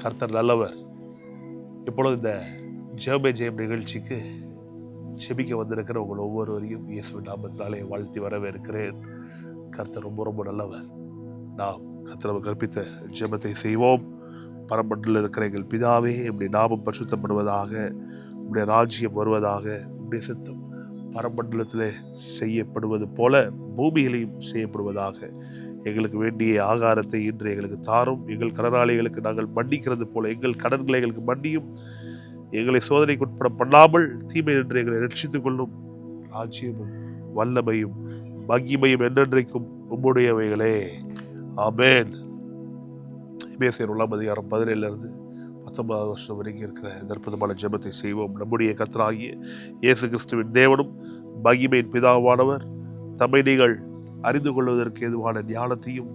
கர்த்தர் நல்லவர். இப்பொழுது இந்த ஜெபமே ஜெயம் நிகழ்ச்சிக்கு செபிக்க வந்திருக்கிற உங்கள் ஒவ்வொருவரையும் இயேசுவின் நாமத்தினாலே வாழ்த்தி வரவேற்கிறேன். கர்த்தர் ரொம்ப ரொம்ப நல்லவர். நாம் கர்த்தர் கற்பித்த ஜெபத்தை செய்வோம். பரமண்டலில் இருக்கிற எங்கள் பிதாவே, உம்முடைய நாமம் பரிசுத்தப்படுவதாக, உம்முடைய ராஜ்யம் வருவதாக, உம்முடைய சித்தம் பரமண்டலத்திலே செய்யப்படுவது போல பூமியிலையும் செய்யப்படுவதாக. எங்களுக்கு வேண்டிய ஆகாரத்தை இன்று எங்களுக்கு தாரும். எங்கள் கடனாளிகளுக்கு நாங்கள் மன்னிக்கிறது போல எங்கள் கடன்களை எங்களுக்கு மன்னியும். எங்களை சோதனைக்கு உட்பட பண்ணாமல் தீமை என்று எங்களை ரட்சித்துக் கொள்ளும். ராஜ்யமும் வல்லமையும் மகிமையும் என்றென்றைக்கும் உம்முடையவைகளே. ஆமென். எபேசியர் 1:17 19 வரைக்கும் இருக்கிற இந்த அற்புதமான ஜெபத்தை செய்வோம். நம்முடைய கர்த்தராகிய இயேசு கிறிஸ்துவின் தேவனும் மகிமையின் பிதாவானவர் தம்மை நீங்கள் அறிந்து கொள்வதற்கு ஏதுவான ஞானத்தையும்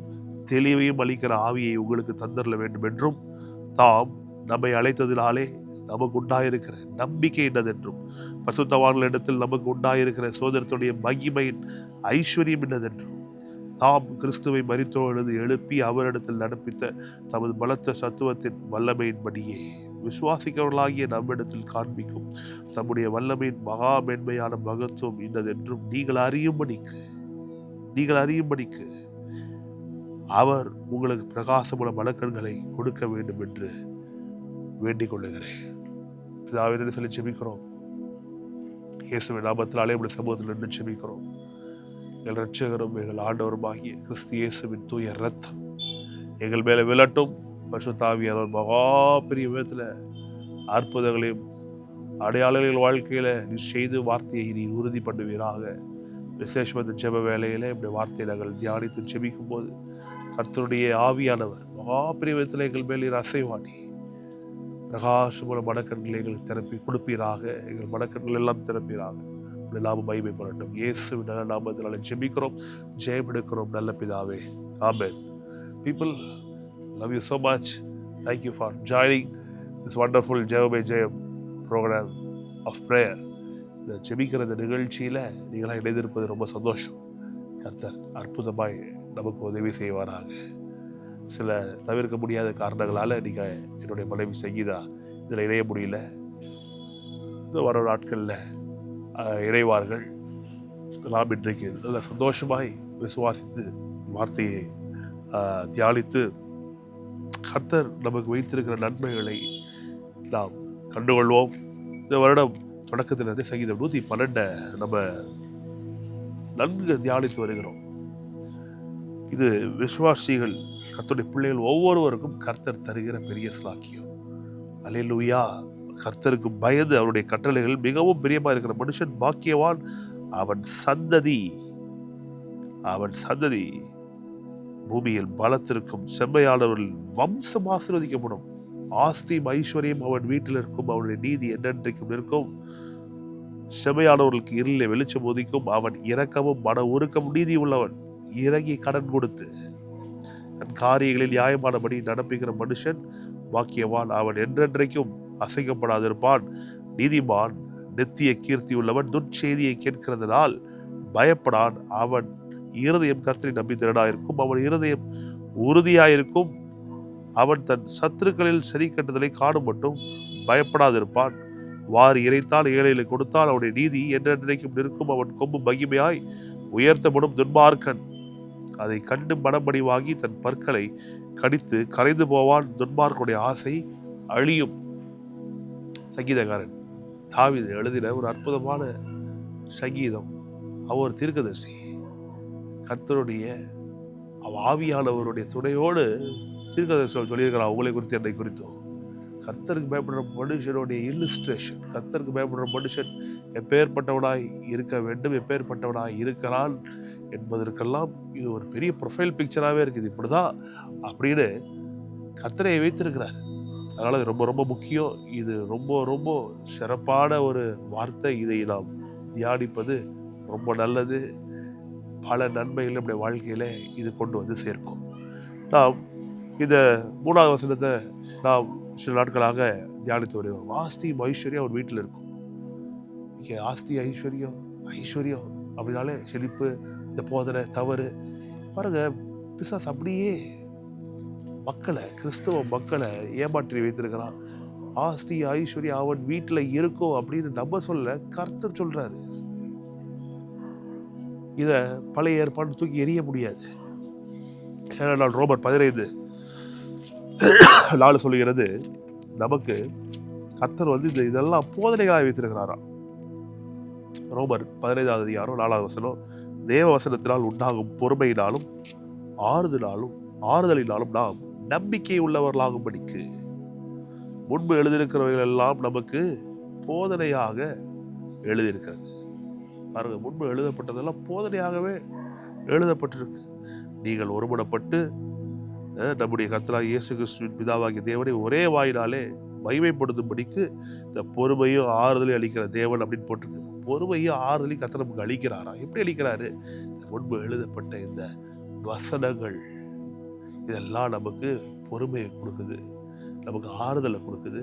தெளிவையும் அளிக்கிற ஆவியை உங்களுக்கு தந்தரல வேண்டும் என்றும், தாம் நம்மை அழைத்ததினாலே நமக்கு உண்டாயிருக்கிற நம்பிக்கை என்னதென்றும், பரிசுத்தவான்களிடத்தில் நமக்கு உண்டாயிருக்கிற சோதரத்துடைய மகிமையின் ஐஸ்வர்யம் என்னதென்றும், தாம் கிறிஸ்துவை மரித்தோடு எழுப்பி அவரிடத்தில் நடப்பித்த தமது பலத்த சத்துவத்தின் வல்லமையின்படியே விசுவாசிக்கிறவர்களாகிய நம்மிடத்தில் காண்பிக்கும் தம்முடைய வல்லமையின் மகா மேன்மையான மகத்துவம் இன்னதென்றும் நீங்கள் அறியும்படிக்கு அவர் உங்களுக்கு பிரகாசமுள்ள மலக்கண்களை கொடுக்க வேண்டும் என்று வேண்டிக் கொள்ளுகிறேன். பிதாவிடம் சொல்லி செபிக்கிறோம். இயேசுவின் நாமத்தினாலே உடைய சமூகத்தில் நின்று செபிக்கிறோம். எங்கள் இரட்சகரும் எங்கள் ஆண்டவருமாகிய கிறிஸ்து இயேசுவின் தூய இரத்தம் எங்கள் மேலே விழட்டும். பரிசுத்த ஆவியானவர் மகா பெரிய விதத்தில் அற்புதங்களையும் அடையாளங்கள் வாழ்க்கையில நீ செய்து வார்த்தையை நீ உறுதி பண்ணுவீராக. விசேஷமான ஜெப வேலையில இப்படி வார்த்தையை நாங்கள் தியானித்து செபிக்கும் போது கர்த்தருடைய ஆவியானவர் மகா பெரிய விதத்தில் எங்கள் மேலே அசைவாடி பிரகாசமுள்ள மனக்கண்களை எங்களுக்கு திறப்பி கொடுப்பீராக. எங்கள் மனக்கண்கள் எல்லாம் திறப்பீராக. நாம மகிமைப்படட்டும். இயேசுவின் நல்ல நாமத்தினால ஜெபிக்கிறோம், ஜெயம் எடுக்கிறோம் நல்ல பிதாவே. ஆமென். People, love you so much. Thank you for joining this wonderful ஜெபமே Jayam program of prayer. இந்த ஜெபிக்கிற இந்த நிகழ்ச்சியில நீங்களாம் இணைந்திருப்பது ரொம்ப சந்தோஷம். கர்த்தர் அற்புதமாய் நமக்கு உதவி செய்வாராக. சில தவிர்க்க முடியாத காரணங்களால நீங்க என்னுடைய மனைவி சங்கீதா இதில் இணைய முடியல. இந்த வர நாட்களில் இறைவார்கள். நாம் இன்றைக்கு நல்ல சந்தோஷமாய் விசுவாசித்து வார்த்தையை தியானித்து கர்த்தர் நமக்கு வைத்திருக்கிற நன்மைகளை நாம் கண்டுகொள்வோம். இந்த வருடம் தொடக்கத்திலிருந்து சங்கீதம் 112 நம்ம நன்கு தியானித்து வருகிறோம். இது விசுவாசிகள் கர்த்தருடைய பிள்ளைகள் ஒவ்வொருவருக்கும் கர்த்தர் தருகிற பெரிய ஸ்லாக்கியம். அல்லேலூயா. கர்த்தருக்கு பயந்து அவருடைய கட்டளைகள் மிகவும் பிரியமா இருக்கிற மனுஷன் பாக்கியவான். அவன் சந்ததி பூமியில் பலத்திற்கும் செம்மையானவர்கள் வம்சம் ஆசீர்வதிக்கப்படும். ஆஸ்தியும் ஐஸ்வர்யம் அவன் வீட்டில் இருக்கும். அவனுடைய நீதி என்னென்றைக்கும் இருக்கும். செம்மையானவர்களுக்கு இருளிலே வெளிச்சம் ஒதிக்கும். அவன் இரக்கமும் மன உருக்கம் நீதி உள்ளவன். இறங்கி கடன் கொடுத்து தன் காரியங்களில் நியாயமானபடி நடப்பிக்கிற மனுஷன் பாக்கியவான். அவன் என்றென்றைக்கும் அசைக்கப்படாதிருப்பான். நீதிமான் நித்திய கீர்த்தி உள்ளவன். துர்ச்செய்தியை கேட்கிறதுனால் பயப்படான். அவன் இருதயம் கர்த்தரை நம்பி திரடாயிருக்கும். அவன் இருதயம் உறுதியாயிருக்கும். அவன் தன் சத்துருக்களில் சரி கட்டுதலை காணும் மட்டும் பயப்படாதிருப்பான். வாரி இறைத்தால் ஏழைகளை கொடுத்தால் அவனுடைய நீதி என்றென்றைக்கும் நிற்கும். அவன் கொம்பு மகிமையாய் உயர்த்தப்படும். துன்மார்க்கன் அதை கண்டு மனமடிவாகி தன் பற்களை கடித்து கரைந்து போவான். துன்மார்க்கனுடைய ஆசை அழியும். சங்கீதக்காரன் தாவீது எழுதின ஒரு அற்புதமான சங்கீதம். அவர் தீர்க்கதரிசி. கர்த்தருடைய ஆவியானவருடைய துணையோடு தீர்க்கதரிசி சொல்லியிருக்கிறார். அவங்களை குறித்து என்னை குறித்தும். கர்த்தருக்கு பயப்படுற மனுஷனுடைய இல்லுஸ்ட்ரேஷன். கர்த்தருக்கு பயப்படுற மனுஷன் எப்பேற்பட்டவனாய் இருக்க வேண்டும், எப்பேற்பட்டவனாய் இருக்கிறான் என்பதற்கெல்லாம் இது ஒரு பெரிய ப்ரொஃபைல் பிக்சராகவே இருக்குது. இப்படிதான் அப்படின்னு கர்த்தரை வைத்திருக்கிறார். அதனால் இது ரொம்ப ரொம்ப முக்கியம். இது ரொம்ப ரொம்ப சிறப்பான ஒரு வார்த்தை. இதை நாம் தியானிப்பது ரொம்ப நல்லது. பல நன்மைகள் நம்முடைய வாழ்க்கையில் இது கொண்டு வந்து சேர்க்கும். நாம் இந்த 3வது வசனத்தை நாம் சில நாட்களாக தியானித்து வருகிறோம். ஆஸ்தியும் ஐஸ்வர்யம் அவர் வீட்டில் இருக்கும். இங்கே ஆஸ்தி ஐஸ்வர்யம் அப்படின்னாலே செழிப்பு, இந்த போதனை தவறு பாருங்க. பிசாசு அப்படியே மக்களை, கிறிஸ்தவ மக்களை ஏமாற்றி வைத்திருக்கிறான். ஆஸ்தி ஐஸ்வர்யம் அவன் வீட்டுல இருக்கும் அப்படின்னு நம்ம சொல்ல, கர்த்தர் சொல்றாரு. இத பழைய ஏற்பாடு தூக்கி எறிய முடியாது. ஏனென்றால் ரோமர் 15:4 சொல்லுகிறது, நமக்கு கர்த்தர் இதெல்லாம் போதனைகளாக வைத்திருக்கிறாராம். ரோமர் 15:4 தேவ வசனத்தினால் உண்டாகும் பொறுமையினாலும் ஆறுதலினாலும் நாம் நம்பிக்கை உள்ளவர்களாகும்படிக்கு முன்பு எழுதியிருக்கிறவர்கள் எல்லாம் நமக்கு போதனையாக எழுதியிருக்கிறது. பாருங்க, முன்பு எழுதப்பட்டதெல்லாம் போதனையாகவே எழுதப்பட்டிருக்கு. நீங்கள் ஒருமனப்பட்டு நம்முடைய கர்த்தராகிய இயேசு கிறிஸ்துவின் பிதாவாகிய தேவனை ஒரே வாயினாலே மகிமைப்படுத்தும்படிக்கு இந்த பொறுமையும் ஆறுதலையும் அளிக்கிற தேவன் அப்படின்னு போட்டிருக்கு. பொறுமையும் ஆறுதலையும் கர்த்தர் நமக்கு அளிக்கிறாரா? எப்படி அளிக்கிறாரு? முன்பு எழுதப்பட்ட இந்த வசனங்கள் இதெல்லாம் நமக்கு பொறுமையை கொடுக்குது, நமக்கு ஆறுதலை கொடுக்குது,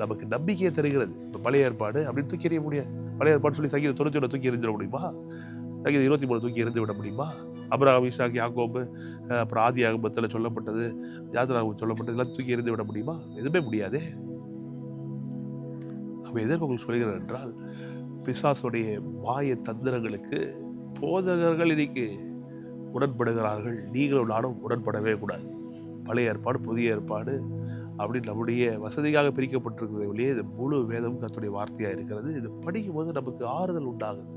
நமக்கு நம்பிக்கையை தருகிறது. இப்போ பழைய ஏற்பாடு அப்படின்னு தூக்கி எறிய முடியாது. பழைய ஏற்பாடு சொல்லி சங்கீதம் 91 தூக்கி எறிஞ்சிட முடியுமா? சங்கீதம் 23 தூக்கி எறிந்து விட முடியுமா? அபிரகாம், ஈசாக்கு, யாக்கோபு, அப்புறம் ஆதியாகமத்தில் சொல்லப்பட்டது, யாத்திராகமத்தில் சொல்லப்பட்டது எல்லாம் தூக்கி எறிந்து விட முடியுமா? எதுவுமே முடியாதே. அப்போ எதற்கு உங்களுக்கு சொல்கிறேன் என்றால், பிசாசுடைய மாய தந்திரங்களுக்கு போதகர்கள் இன்னைக்கு உடன்படுகிறார்கள். நீங்களும் நானும் உடன்படவே கூடாது. பழைய ஏற்பாடு, புதிய ஏற்பாடு அப்படின்னு நம்முடைய வசதிக்காக பிரிக்கப்பட்டிருக்கிறது வெளியே இது முழு வேதம் கர்த்தருடைய வார்த்தையாக இருக்கிறது. இது படிக்கும்போது நமக்கு ஆறுதல் உண்டாகுது,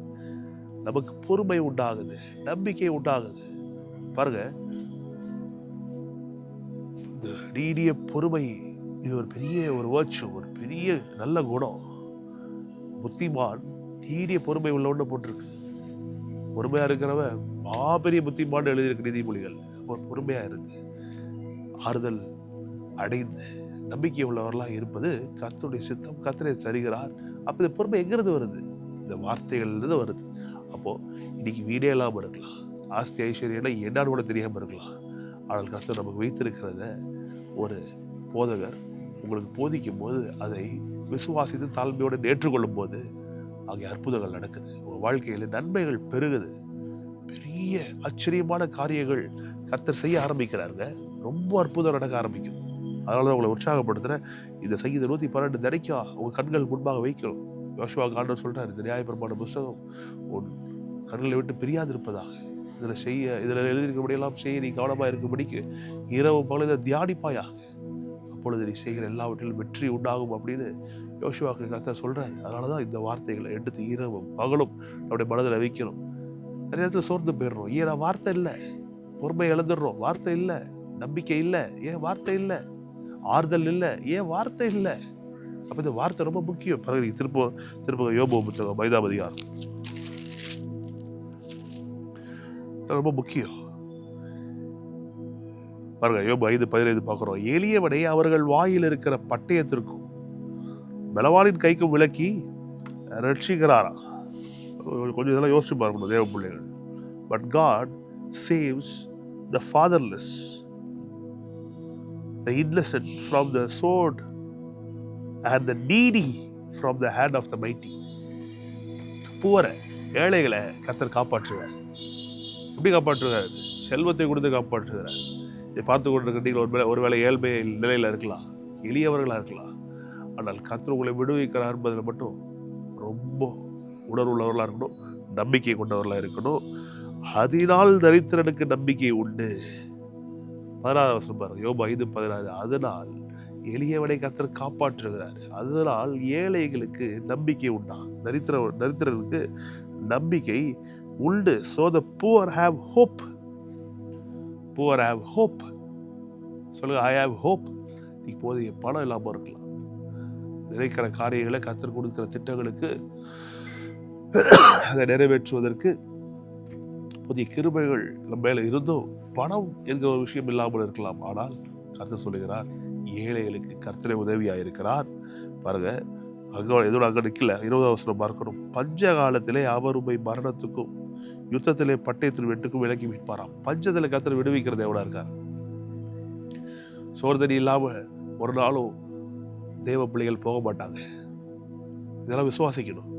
நமக்கு பொறுமை உண்டாகுது, நம்பிக்கை உண்டாகுது. பாருங்க, இந்த நீடிய பொறுமை இது ஒரு பெரிய வர்ச்சு, ஒரு பெரிய நல்ல குணம். புத்திமான் நீடிய பொறுமை உள்ளவன்னு போட்டிருக்கு. பொறுமையா இருக்கிறவன் மாபெரிய புத்திமான் எழுதியிருக்கு நீதிமொழிகள். பொறுமையா இருக்கு, ஆறுதல் அடைந்து நம்பிக்கை உள்ளவர்களாக இருப்பது கர்த்தருடைய சித்தம். கர்த்தரை தருகிறார். அப்போ இந்த பொறுமை எங்கிருந்து வருது? இந்த வார்த்தைகள்லேருந்து வருது. அப்போ இன்னைக்கு வீடே இல்லாமல் இருக்கலாம், ஆஸ்தி ஐஸ்வர்யம் என்னன்னு கூட தெரியாமல் இருக்கலாம். ஆனால் கர்த்தர் நமக்கு வைத்திருக்கிறத ஒரு போதகர் உங்களுக்கு போதிக்கும் போது அதை விசுவாசித்து தாழ்மையோடு ஏற்றுக்கொள்ளும் போது அங்கே அற்புதங்கள் நடக்குது. உங்கள் வாழ்க்கையில் நன்மைகள் பெருகுது. பெரிய ஆச்சரியமான காரியங்கள் கர்த்தர் செய்ய ஆரம்பிக்கிறாருங்க. ரொம்ப அற்புதம் நடக்க ஆரம்பிக்கும். அதனால தான் உங்களை உற்சாகப்படுத்துகிறேன். இந்த சங்கீதம் 112 தினைக்கும் உங்கள் கண்கள் முன்பாக வைக்கணும். யோசுவா ஆண்டவர் சொல்கிறார், இந்த நியாயப்பிரமாண புஸ்தகம் உன் கண்களை விட்டு பிரியாது இருப்பதாக, இதில் எழுதியிருக்கபடியெல்லாம் செய்ய நீ கவனமாக இருக்கும்படிக்கு இரவு பகல் இதை தியானிப்பாயாக, அப்பொழுது நீ செய்கிற எல்லாவற்றிலும் வெற்றி உண்டாகும் அப்படின்னு யோசுவாவுக்கு கர்த்தர் சொல்கிறாரு. அதனால தான் இந்த வார்த்தைகளை எடுத்து இரவும் பகலும் நம்முடைய மனதில் வைக்கணும். நிறைய நேரத்தில் சோர்ந்து போயிடுறோம். ஏன் வார்த்தை இல்லை, பொறுமை இழந்துடுறோம். வார்த்தை இல்லை, நம்பிக்கை இல்லை. ஏன் வார்த்தை இல்லை? ஆறுதல் இல்லை. ஏன் வார்த்தை இல்லை? அப்போ இந்த வார்த்தை ரொம்ப முக்கியம். பிறகு திரும்ப யோபு புத்தகம் 5ஆம் அதிகாரம் ரொம்ப முக்கியம். பாருங்க, யோபு 5:15 பார்க்குறோம். எளியவனை அவர்கள் வாயில் இருக்கிற பட்டயத்திற்கும் பலவானின் கைக்கும் விலக்கி ரட்சிக்கிறாரா? கொஞ்சம் இதெல்லாம் யோசிச்சு பார்க்கணும் தேவ பிள்ளைகள். But God saves the fatherless, the innocent from the sword and the needy from the hand of the mighty. poor ஏழைகளை கர்த்தர் காப்பாற்றுவார். எப்படி காப்பாற்றுவார்? செல்வத்தை கொடுத்து காப்பாற்றுகிறார். இதை பார்த்து கொண்டிருக்க நீங்கள் ஒருவேளை ஏழ்மை நிலையில் இருக்கலாம், எளியவர்களாக இருக்கலாம். ஆனால் கர்த்தர் உங்களை விடுவிக்கிறார் என்பதில் மட்டும் ரொம்ப உணர்வுள்ளவர்களாக இருக்கணும், நம்பிக்கை கொண்டவர்களாக இருக்கணும். அதனால் தரித்திரனுக்கு நம்பிக்கை உண்டு. 16 பாருங்க, யோபு 5:16. அதனால் எளியவனை கர்த்தர் காப்பாற்றுகிறார், அதனால் ஏழைகளுக்கு நம்பிக்கை உண்டா. தரித்திரனுக்கு நம்பிக்கை உண்டு. So the poor have hope. Poor have hope. சொல்லுங்க, I have hope. இப்போதைய பணம் இல்லாமல் இருக்கலாம், நினைக்கிற காரியங்களை கர்த்தர் கொடுக்கிற திட்டங்களுக்கு அதை நிறைவேற்றுவதற்கு புதிய கிருபைகள் நம்ம மேல இருந்தும் பணம் என்கிற ஒரு விஷயம் இல்லாமல் இருக்கலாம். ஆனால் கர்த்தர் சொல்லுகிறார், ஏழைகளுக்கு கர்த்தரே உதவியாக இருக்கிறார். பாருங்க, இதோட அங்கே நிற்கல. 20ஆம் வசனம் பார்க்கணும். பஞ்ச காலத்திலே அவர் உம்மை மரணத்துக்கும் யுத்தத்திலே பட்டயத்தில் வெட்டுக்கும் விலக்கி மீட்பாராம். பஞ்சத்தில் கர்த்தர் விடுவிக்கிறது எவ்வளோ இருக்கார். சோர்தனி இல்லாம ஒரு நாளும் தேவ பிள்ளைகள் போக மாட்டாங்க. இதெல்லாம் விசுவாசிக்கணும்.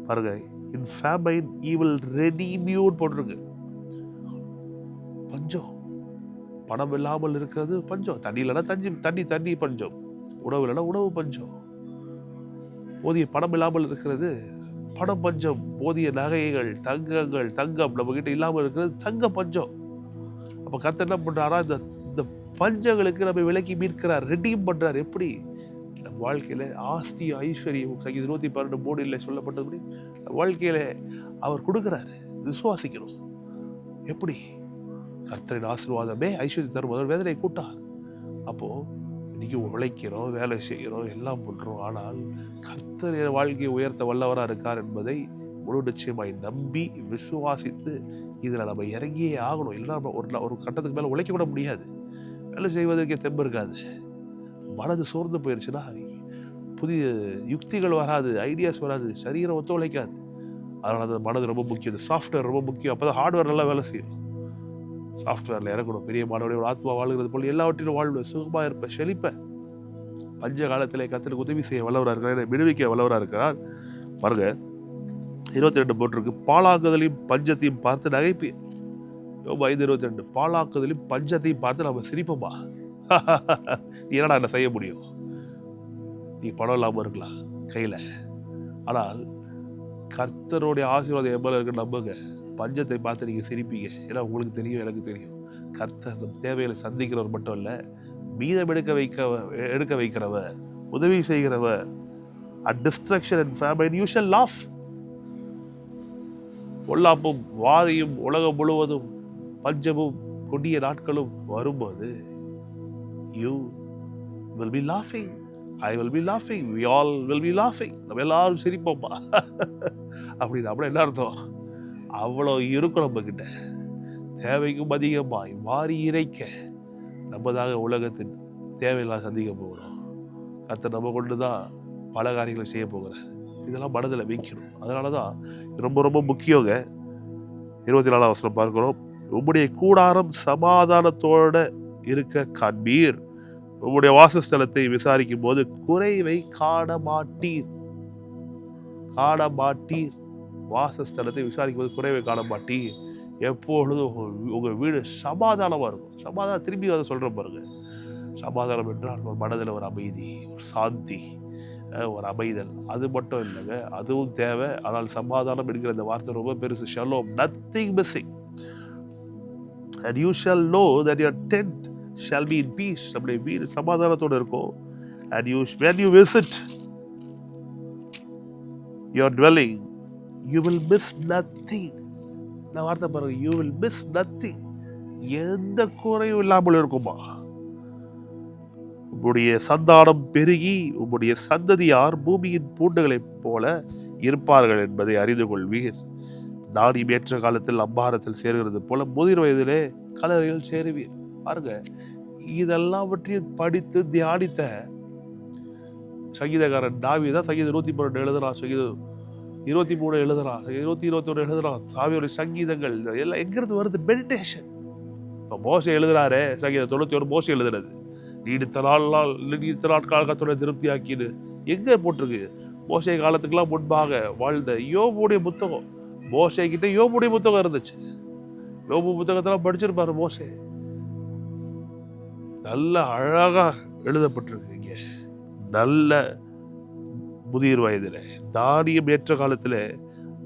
பாருங்க, in famine he will redeem you போட்டிருக்கு. பஞ்சம், பணம் இல்லாமல் இருக்கிறது பஞ்சம். தண்ணி இல்லைன்னா தண்ணி பஞ்சம், உணவு இல்லைன்னா உணவு பஞ்சம். போதிய பணம் இல்லாமல் இருக்கிறது பணம் பஞ்சம். போதிய நகைகள், தங்கம் நம்ம கிட்ட இல்லாமல் இருக்கிறது தங்க பஞ்சம். அப்ப கர்த்தர் என்ன பண்றாரா, இந்த பஞ்சங்களுக்கு நம்ம விலக்கி மீட்கிறார், ரெடீம் பண்றார். எப்படி? நம்ம வாழ்க்கையில ஆஸ்தி ஐஸ்வர்யம், சங்கீதம் 112:3 சொல்லப்பட்டபடி வாழ்க்கையில அவர் கொடுக்கிறாரு. விசுவாசிக்கணும். எப்படி? கர்த்தரின் ஆசீர்வாதமே ஐஸ்வர்யம் தரும், முதல் வேதனை கூட்டார். அப்போ இன்னைக்கு உழைக்கிறோம், வேலை செய்கிறோம், எல்லாம் பண்றோம். ஆனால் கர்த்தர் என் வாழ்க்கையை உயர்த்த வல்லவராக இருக்கார் என்பதை முழு நிச்சயமாய் நம்பி விசுவாசித்து இதுல நம்ம இறங்கியே ஆகணும். இல்லை நம்ம ஒரு கட்டத்துக்கு மேல உழைக்க கூட முடியாது. வேலை செய்வதற்கே தெம்பு இருக்காது. மனது சோர்ந்து போயிடுச்சுன்னா புதிய யுக்திகள் வராது, ஐடியாஸ் வராது, சரீரம் ஒத்துழைக்காது. அதனால அந்த மனது ரொம்ப முக்கியம். சாஃப்ட்வேர் ரொம்ப முக்கியம். அப்பதான் ஹார்ட்வேர் நல்லா வேலை செய்யும். சாஃப்ட்வேர்ல இறக்கணும். பெரிய மாணவருடைய ஒரு ஆத்மா வாழ்கிறது போல் எல்லாவற்றிலும் வாழ்வு, சுகமா இருப்ப, செழிப்ப. பஞ்ச காலத்திலே கர்த்தருக்கு உதவி செய்ய வல்லவராக இருக்கிறார், விடுவிக்க வல்லவராக இருக்கிறார். பாருங்க 22 போட்டிருக்கு, பாழாக்குதலையும் பஞ்சத்தையும் பார்த்து நகைப்பு. யோபு 5:22, பாழாக்குதலையும் பஞ்சத்தையும் பார்த்து நம்ம சிரிப்போமா? நீ என்னடா என்ன செய்ய முடியும்? நீ பணம் இல்லாம இருக்கலாம் கையில, ஆனால் கர்த்தருடைய ஆசீர்வாதம் எவ்வளவு இருக்கு நம்புங்க. பஞ்சத்தை பார்த்து நீங்க சிரிப்பீங்க. ஏன்னா உங்களுக்கு தெரியும், எனக்கு தெரியும், கர்த்தர் நம் தேவைகளை சந்திக்கிறவர் மட்டும் இல்ல, மீதம் எடுக்க வைக்கிறவர், உதவி செய்கிறவர். At destruction and famine you shall laugh. பொல்லாப்பும் வாதையும் உலகம் முழுவதும் பஞ்சமும் கொடிய நாட்களும் வரும்போது you will be laughing. I will be laughing. We all will be laughing. நம்ம எல்லாரும் சிரிப்போம்மா. அப்படின்னு அப்படின்னா என்ன அர்த்தம்? அவ்வளோ இருக்கும் நம்ம கிட்ட. தேவைக்கும் அதிகமாய் வாரி இறைக்க நம்மதாக உலகத்தின் தேவையெல்லாம் சந்திக்க போகிறோம். கர்த்தர் நம்ம கொண்டுதான் பல காரியங்களை செய்ய போகிறார். இதெல்லாம் மனதில் வைக்கணும். அதனாலதான் ரொம்ப ரொம்ப முக்கியங்க. 24ஆம் வசனம் பார்க்கிறோம், உம்முடைய கூடாரம் சமாதானத்தோட இருக்க காண்பீர், உம்முடைய வாசஸ்தலத்தை விசாரிக்கும் போது குறைவை காண மாட்டீர். வாசஸ்தலத்தை விசாரிக்கும் போது குறைவை காண மாட்டீர். எப்பொழுதும் உங்க வீடு சமாதானமா இருக்கும். சமாதானம் திரும்பி அதை சொல்ற பாருங்க. சமாதானம் என்றால் ஒரு மனதில் ஒரு அமைதி, ஒரு சாந்தி, ஒரு அமைதல். அது மட்டும் இல்லைங்க, அதுவும் தேவை. ஆனால் சமாதானம் என்கிற இந்த வார்த்தை ரொம்ப பெருசு. Shalom, nothing missing. And you shall know that your tent shall be in peace. நம்முடைய வீடு சமாதானத்தோடு இருக்கும். And when you visit your dwelling, you will miss nothing. நான் வார்த்தை பாருங்க, you will miss nothing. எந்த குறையும் இல்லாமல் இருக்குமா? உம்முடைய சந்தானம் பெருகி உம்முடைய சந்ததியார் பூமியின் பூண்டுகளைப் போல இருப்பார்கள் என்பதை அறிந்து கொள்வீர். தானியம் ஏற்ற காலத்தில் அம்பாரத்தில் சேருகிறது போல முதிர் வயதிலே கல்லறையில் சேருவீர். பாருங்க, இதெல்லாவற்றையும் படித்து தியானித்த சங்கீதக்காரன் தாவீது சங்கீதம் 112 எழுதுறான், சங்கீதம் 23 எழுதுறான், 121 எழுதுறான். சாவியோட சங்கீதங்கள் எல்லாம் எங்கிருந்து வருது? மெடிடேஷன். இப்போ மோசே எழுதுறாரு, சங்கீதம் 91 மோசே எழுதுறது. நீடித்த நாட்கால கர்த்தரை திருப்தி ஆக்கிடு எங்க போட்டிருக்கு? மோசே காலத்துக்கெல்லாம் முன்பாக வாழ்ந்த யோபுடைய புத்தகம். மோசே கிட்ட யோபுடைய புத்தகம் இருந்துச்சு. யோபு புத்தகத்தெல்லாம் படிச்சிருப்பாரு மோசே. நல்ல அழகா எழுதப்பட்டிருக்கு. இங்க நல்ல முதிர் வயதில தானியம் ஏற்ற காலத்துல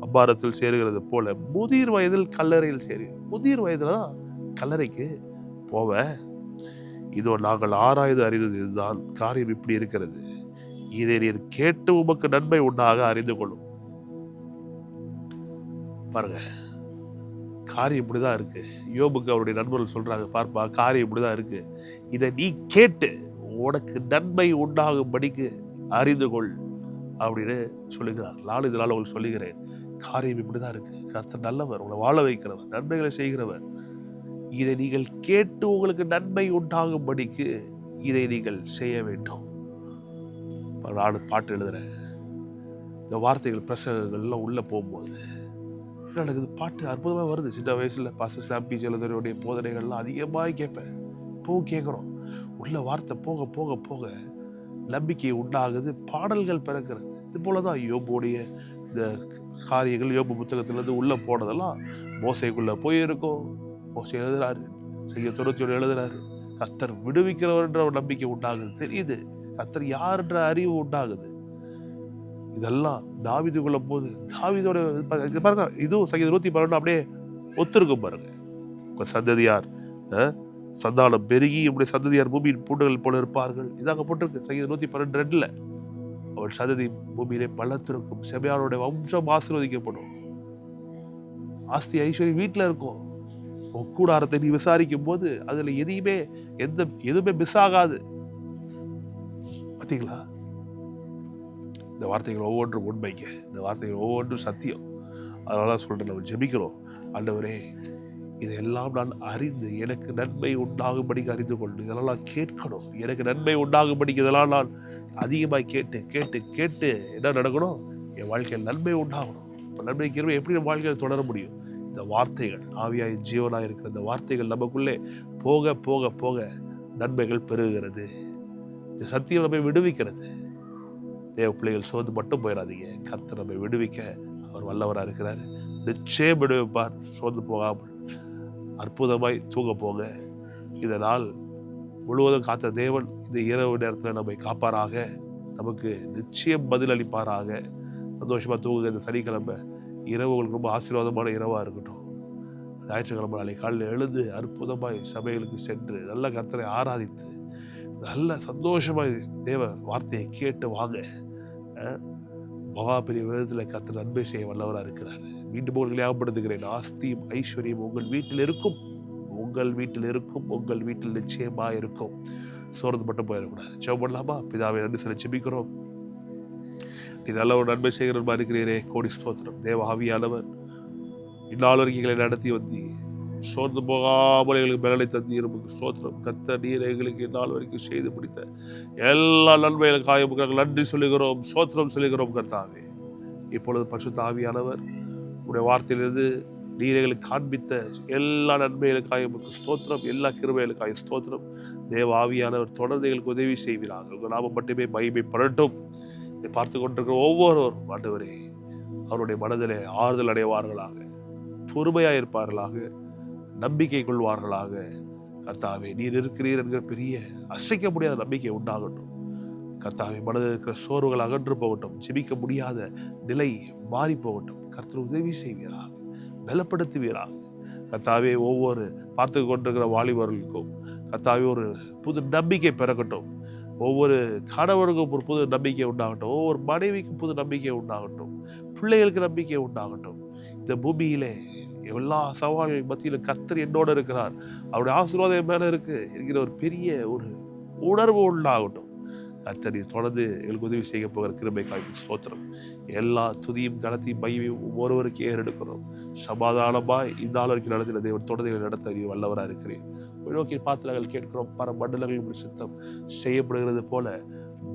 அம்பாரத்தில் சேருகிறது போல முதிர் வயதில் கல்லறையில் சேரு. முதிர் வயதுலதான் கல்லறைக்கு போவ. இதோ நாங்கள் ஆராய்ந்து அறிந்தது இதுதான், காரியம் இப்படி இருக்கிறது, இதை நீர் கேட்டு உமக்கு நன்மை உண்டாக அறிந்து கொள்ளும். பாருங்க, காரியம் இப்படிதான் இருக்கு. யோபுக்கு அவருடைய நண்பர்கள் சொல்றாங்க, பார்ப்பா காரியம் இப்படிதான் இருக்கு, இதை நீ கேட்டு உனக்கு நன்மை உண்டாகும்படிக்கு அறிந்து கொள் அப்படின்னு சொல்லுகிறார். நான் இதனால உங்களுக்கு சொல்லுகிறேன், காரியம் இப்படிதான் இருக்கு. கர்த்தர் நல்லவர், உங்களை வாழ வைக்கிறவர், நன்மைகளை செய்கிறவர். இதை நீங்கள் கேட்டு உங்களுக்கு நன்மை உண்டாகும்படிக்கு இதை நீங்கள் செய்ய வேண்டும். நான் பாட்டு எழுதுறேன், இந்த வார்த்தைகள் பிரசங்கங்கள் எல்லாம் உள்ள போகும்போது எனக்கு பாட்டு அற்புதமா வருது. சின்ன வயசுல பாஸ்டர் சாம்பி செலுதருடைய போதனைகள்லாம் அதிகமாக கேட்பேன். இப்பவும் கேட்குறோம். உள்ள வார்த்தை போக போக போக நம்பிக்கை உண்டாகுது, பாடல்கள் பிறக்கிறது. இது போலதான் யோபுடைய இந்த காரியங்கள் யோபு புத்தகத்திலிருந்து உள்ள போனதெல்லாம் மோசைக்குள்ள போயிருக்கும். மோசே எழுதுறாரு, சங்கீதம் 91 எழுதுறாரு, கர்த்தர் விடுவிக்கிறவர் என்ற ஒரு நம்பிக்கை உண்டாகுது. தெரியுது கர்த்தர் யார் என்ற அறிவு உண்டாகுது. இதெல்லாம் தாவீதுக்குள்ள போது தாவீதோட பாருங்க, இதுவும் சங்கீதம் 112 அப்படியே ஒத்திருக்கும் பாருங்க. உங்க சந்ததியார் சந்தானம் பெருகி உங்களுடைய சந்ததியார் பூமியின் பூண்டுகள் போல இருப்பார்கள். இதாங்க போட்டிருக்கு சங்கீதம் 112:2. அவள் சந்ததி பூமியிலே பள்ளத்திருக்கும், செமையாளுடைய வம்சம் ஆசீர்வதிக்கப்படும். ஆஸ்தி ஐஸ்வர்யம் வீட்டுல இருக்கும். கூடாரத்தை நீ விசாரிக்கும் போது அதுல எதுவுமே மிஸ் ஆகாது. பாத்தீங்களா? இந்த வார்த்தைகள் ஒவ்வொன்றும் உண்மைங்க, இந்த வார்த்தைகள் ஒவ்வொன்றும் சத்தியம். அதனால சொல்றேன், நம்ம ஜெபிக்கிறோம், ஆண்டவரே இதெல்லாம் நான் அறிந்து எனக்கு நன்மை உண்டாகும்படிக்கு அறிந்து கொண்டு இதெல்லாம் நான் கேட்கணும். எனக்கு நன்மை உண்டாகும்படிக்கு இதெல்லாம் நான் அதிகமாக கேட்டு கேட்டு கேட்டு என்ன நடக்கணும்? என் வாழ்க்கையில் நன்மை உண்டாகணும். இப்போ நன்மை கிருபை எப்படி நம்ம வாழ்க்கையில் தொடர முடியும்? இந்த வார்த்தைகள் ஆவியாய் ஜீவனாக இருக்கிற இந்த வார்த்தைகள் நமக்குள்ளே போக போக போக நன்மைகள் பெருகிறது. இந்த சத்தியம் நம்மை விடுவிக்கிறது. தேவ பிள்ளைகள் சோர்ந்து மட்டும் போயிடாதீங்க. கர்த்தர் நம்மை விடுவிக்க அவர் வல்லவராக இருக்கிறார். நிச்சயம் விடுவிப்பார். சோர்ந்து போகாமல் அற்புதமாய் தூங்க போங்க. இதனால் முழுவதும் காத்த தேவன் இந்த இரவு நேரத்தில் நம்மை காப்பாராக. நமக்கு நிச்சயம் பதில் அளிப்பாராக. சந்தோஷமா தூங்குங்க. இந்த சனிக்கிழமை இரவு உங்களுக்கு ரொம்ப ஆசீர்வாதமான இரவா இருக்கட்டும். ஞாயிற்றுக்கிழமை நாளை காலையில் எழுந்து அற்புதமாய் சபைகளுக்கு சென்று நல்ல கர்த்தரை ஆராதித்து நல்ல சந்தோஷமாய் தேவ வார்த்தையை கேட்டு வாங்க. மகா பெரிய விதத்தில் கர்த்தர் நன்மை செய்ய வல்லவராக இருக்கிறார். மீண்டும் உங்களுக்கு ஞாபகப்படுத்துகிறேன், ஆஸ்தியும் ஐஸ்வர்யம் உங்கள் வீட்டில் இருக்கும், உங்கள் வீட்டில் இருக்கும், உங்கள் வீட்டில் நிச்சயமா இருக்கும். சோர்ந்து மட்டும் போயிடக்கூடாது. ஜெபம் பண்ணலாமா? பிதாவை நன்றி சொல்லி ஜெபிக்கிறோம். நீ நல்ல ஒரு நன்மை செய்கிறவருமா இருக்கிறீரே, கோடி ஸ்தோத்திரம். தேவ ஆவியானவர் இந்நாள் வரைக்கும் எங்களை நடத்தி வந்தி சோர்ந்து போகாமல் எங்களுக்கு பலனை தந்தீர். நமக்கு ஸ்தோத்திரம். கர்த்தர் நீர் எங்களுக்கு இந்நாள் வரைக்கும் செய்து முடித்த எல்லா நன்மைகளும் காயமுக்கு நன்றி சொல்லுகிறோம், ஸ்தோத்திரம் சொல்லுகிறோம். கர்த்தாவே, இப்பொழுது பரிசுத்த ஆவியானவர் உடைய வார்த்தையிலிருந்து நீர் எங்களுக்கு காண்பித்த எல்லா நன்மைகளுக்காக உமக்கு ஸ்தோத்திரம், எல்லா கிருபைகளுக்காக ஸ்தோத்திரம். தேவ ஆவியானவர் தொடர்ந்து எங்களுக்கு உதவி செய்கிறார். உங்கள் நாமம் மட்டுமே மகிமைப்படட்டும். இதை பார்த்து கொண்டிருக்கிற ஒவ்வொருவரும் ஆண்டவரே அவருடைய மனதிலே ஆறுதல் அடைவார்களாக, பொறுமையாக இருப்பார்களாக, நம்பிக்கை கொள்வார்களாக. கர்த்தாவே, நீர் இருக்கிறீர் என்கிற பெரிய அசைக்க முடியாத நம்பிக்கை உண்டாகட்டும். கர்த்தாவே, மனதில் இருக்கிற சோர்வுகள் அகன்று போகட்டும். ஜெபிக்க முடியாத நிலை மாறி போகட்டும். கர்த்தர் உதவி செய்வீராக, பலப்படுத்துவீராக. கர்த்தாவே, ஒவ்வொரு பார்த்து கொண்டிருக்கிற வாலிபர்களுக்கும் கர்த்தாவே ஒரு புது நம்பிக்கை பிறக்கட்டும். ஒவ்வொரு கணவருக்கும் ஒரு புது நம்பிக்கை உண்டாகட்டும். ஒவ்வொரு மனைவிக்கும் புது நம்பிக்கை உண்டாகட்டும். பிள்ளைகளுக்கு நம்பிக்கை உண்டாகட்டும். இந்த பூமியிலே எல்லா சவால்கள் மத்தியிலும் கர்த்தர் என்னோடு இருக்கிறார், அவருடைய ஆசீர்வாதம் மேல இருக்கு என்கிற ஒரு பெரிய ஒரு உணர்வு உண்டாகட்டும். கர்த்தர் தொடர்ந்து எங்களுக்கு உதவி செய்ய போகிற கிருபைக்காய் ஸ்தோத்திரம். எல்லா துதியும் கனத்தையும் மையையும் ஒருவருக்கு ஏறெடுக்கிறோம். சமாதானமாய் இந்த ஆளுக்கு நடத்தின தேவன் தொடர்ந்து நடத்த நீ வல்லவராக இருக்கிறேன். நோக்கி பார்த்து நாங்கள் கேட்கிறோம். பல மண்டலங்களும் சித்தம் செய்யப்படுகிறது போல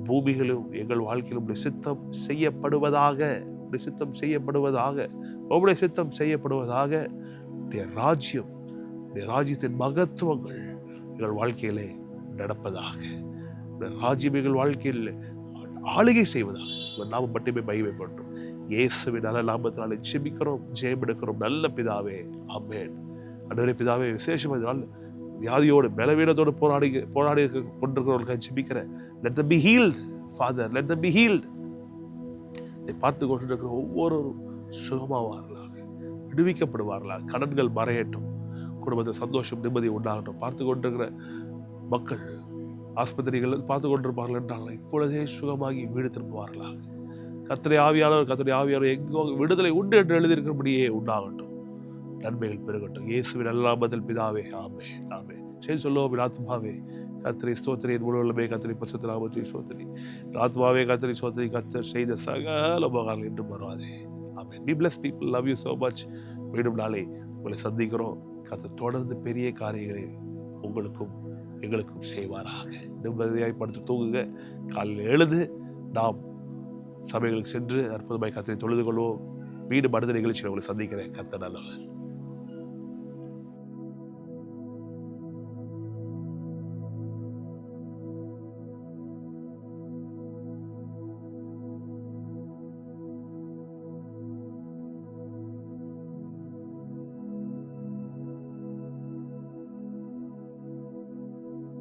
பூமிகளும் எங்கள் வாழ்க்கையிலும் சித்தம் செய்யப்படுவதாக, சித்தம் செய்யப்படுவதாக, உங்களுடைய சித்தம் செய்யப்படுவதாக. ராஜ்யம், ராஜ்யத்தின் மகத்துவங்கள் எங்கள் வாழ்க்கையிலே நடப்பதாக. ராஜ்யம் எங்கள் வாழ்க்கையில் ஆளுகை செய்வதாக நாம மட்டுமே மகிமைப்பட்டோம். இயேசுவின் நல்ல நாமத்தினாலே ஜெபிக்கிறோம், ஜெயம் எடுக்கிறோம். நல்ல பிதாவே, ஆமென். அன்றைய பிதாவே, விசேஷமா இதனால் வியாதியோடு பலவீனத்தோடு போராடி கொண்டிருக்கிறவர்களுக்கு ஜெபிக்கிறேன். let them be healed father, let them be healed. இதை பார்த்து கொண்டிருக்கிற ஒவ்வொருவரும் சுகமாவார்களாக, விடுவிக்கப்படுவார்களாக. கடன்கள் மறையட்டும், குடும்பத்தில் சந்தோஷம் நிம்மதி உண்டாகட்டும். பார்த்து கொண்டிருக்கிற மக்கள் ஆஸ்பத்திரிகள் பார்த்து கொண்டிருப்பார்கள் என்றால் இப்பொழுதே சுகமாகி வீடு திரும்புவார்களாக. கர்த்தருடைய ஆவியானவர் எங்கோ விடுதலை உண்டு என்று எழுதியிருக்கிறபடியே உண்டாகட்டும். நன்மைகள் பெருகட்டும். இயேசுவின் நல்ல நாமத்தில் பிதாவே, ஆமென், ஆமென். சரி சொல்லுவோம். ஆத்மாவே கர்த்தரை ஸ்தோத்திரி, முழுவதுமே கர்த்தரை பரிசுத்த நாமத்தை ஸ்தோத்திரி. ஆத்மாவே கர்த்தரை ஸ்தோத்திரி. கர்த்தர் செய்த சகல உபகாரங்கள் என்றும் மறவாதே. ஆமென். Be blessed people. Love you so much. மீண்டும் நாளை உங்களை சந்திக்கிறோம். கர்த்தர் தொடர்ந்து பெரிய காரியங்களை உங்களுக்கும் எங்களுக்கும் செய்வாராக. நிம்மதியாய் படுத்து தூங்குங்க. காலையில் எழுது நாம் சபைகளுக்கு சென்று அற்புதமாய் கர்த்தரை தொழுது கொள்வோம். மீண்டும் அடுத்த நிகழ்ச்சியில் உங்களை சந்திக்கிறேன். கர்த்தர் நல்லவர்.